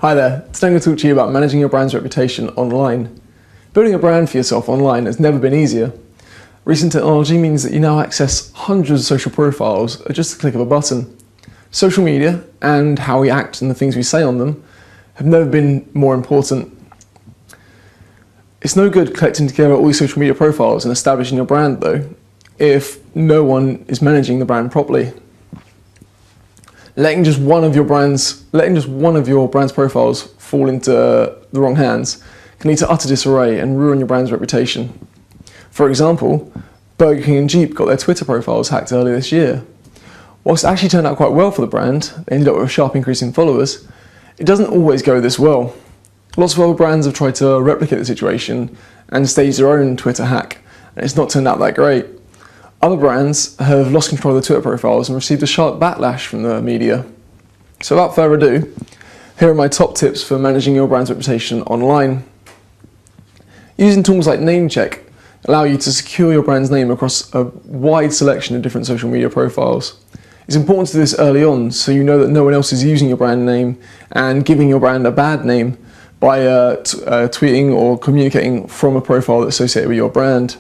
Hi there, today I'm going to talk to you about managing your brand's reputation online. Building a brand for yourself online has never been easier. Recent technology means that you now access hundreds of social profiles at just the click of a button. Social media and how we act and the things we say on them have never been more important. It's no good collecting together all these social media profiles and establishing your brand though, if no one is managing the brand properly. Letting just one of your brand's profiles fall into the wrong hands can lead to utter disarray and ruin your brand's reputation. For example, Burger King and Jeep got their Twitter profiles hacked earlier this year. Whilst it actually turned out quite well for the brand, they ended up with a sharp increase in followers, it doesn't always go this well. Lots of other brands have tried to replicate the situation and stage their own Twitter hack, and it's not turned out that great. Other brands have lost control of their Twitter profiles and received a sharp backlash from the media. So without further ado, here are my top tips for managing your brand's reputation online. Using tools like NameCheck allow you to secure your brand's name across a wide selection of different social media profiles. It's important to do this early on so you know that no one else is using your brand name and giving your brand a bad name by tweeting or communicating from a profile that's associated with your brand.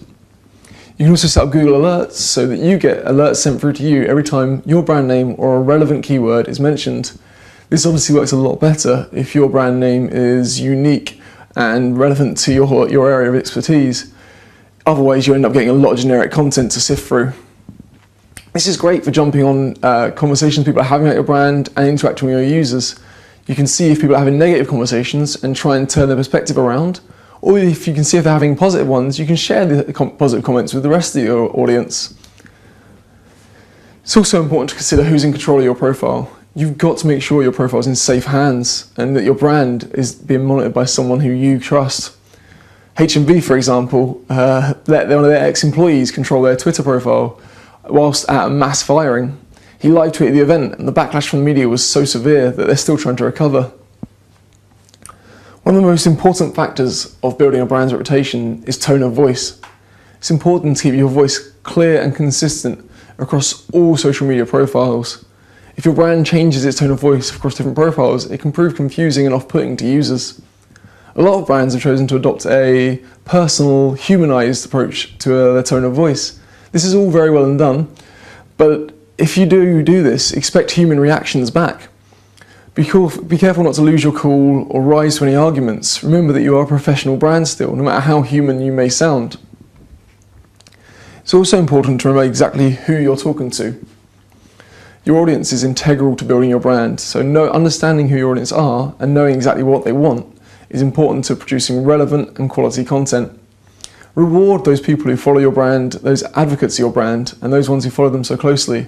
You can also set up Google Alerts so that you get alerts sent through to you every time your brand name or a relevant keyword is mentioned. This obviously works a lot better if your brand name is unique and relevant to your area of expertise. Otherwise, you end up getting a lot of generic content to sift through. This is great for jumping on conversations people are having about your brand and interacting with your users. You can see if people are having negative conversations and try and turn their perspective around. Or if you can see if they're having positive ones, you can share the positive comments with the rest of your audience. It's also important to consider who's in control of your profile. You've got to make sure your profile is in safe hands and that your brand is being monitored by someone who you trust. H&B, for example, let one of their ex-employees control their Twitter profile whilst at a mass firing. He live tweeted the event and the backlash from the media was so severe that they're still trying to recover. One of the most important factors of building a brand's reputation is tone of voice. It's important to keep your voice clear and consistent across all social media profiles. If your brand changes its tone of voice across different profiles, it can prove confusing and off-putting to users. A lot of brands have chosen to adopt a personal, humanized approach to their tone of voice. This is all very well and done, but if you do this, expect human reactions back. Be careful not to lose your cool or rise to any arguments. Remember that you are a professional brand still, no matter how human you may sound. It's also important to remember exactly who you're talking to. Your audience is integral to building your brand, so understanding who your audience are and knowing exactly what they want is important to producing relevant and quality content. Reward those people who follow your brand, those advocates of your brand, and those ones who follow them so closely.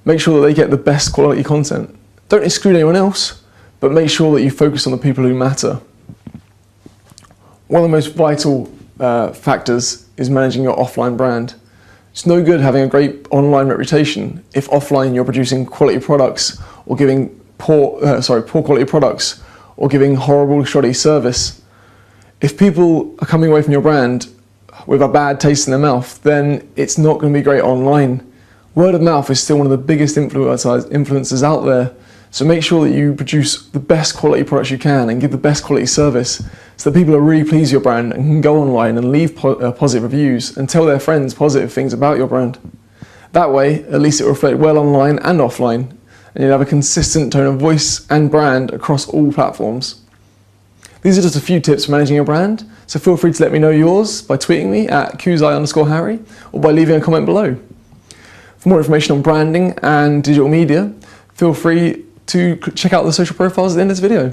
Make sure that they get the best quality content. Don't exclude anyone else, but make sure that you focus on the people who matter. One of the most vital factors is managing your offline brand. It's no good having a great online reputation if offline you're producing quality products or giving poor quality products or giving horrible, shoddy service. If people are coming away from your brand with a bad taste in their mouth, then it's not going to be great online. Word of mouth is still one of the biggest influencers out there. So make sure that you produce the best quality products you can and give the best quality service so that people are really pleased with your brand and can go online and leave positive reviews and tell their friends positive things about your brand. That way, at least it will reflect well online and offline, and you'll have a consistent tone of voice and brand across all platforms. These are just a few tips for managing your brand, so feel free to let me know yours by tweeting me at @QZI_Harry or by leaving a comment below. For more information on branding and digital media, feel free to check out the social profiles at the end of this video.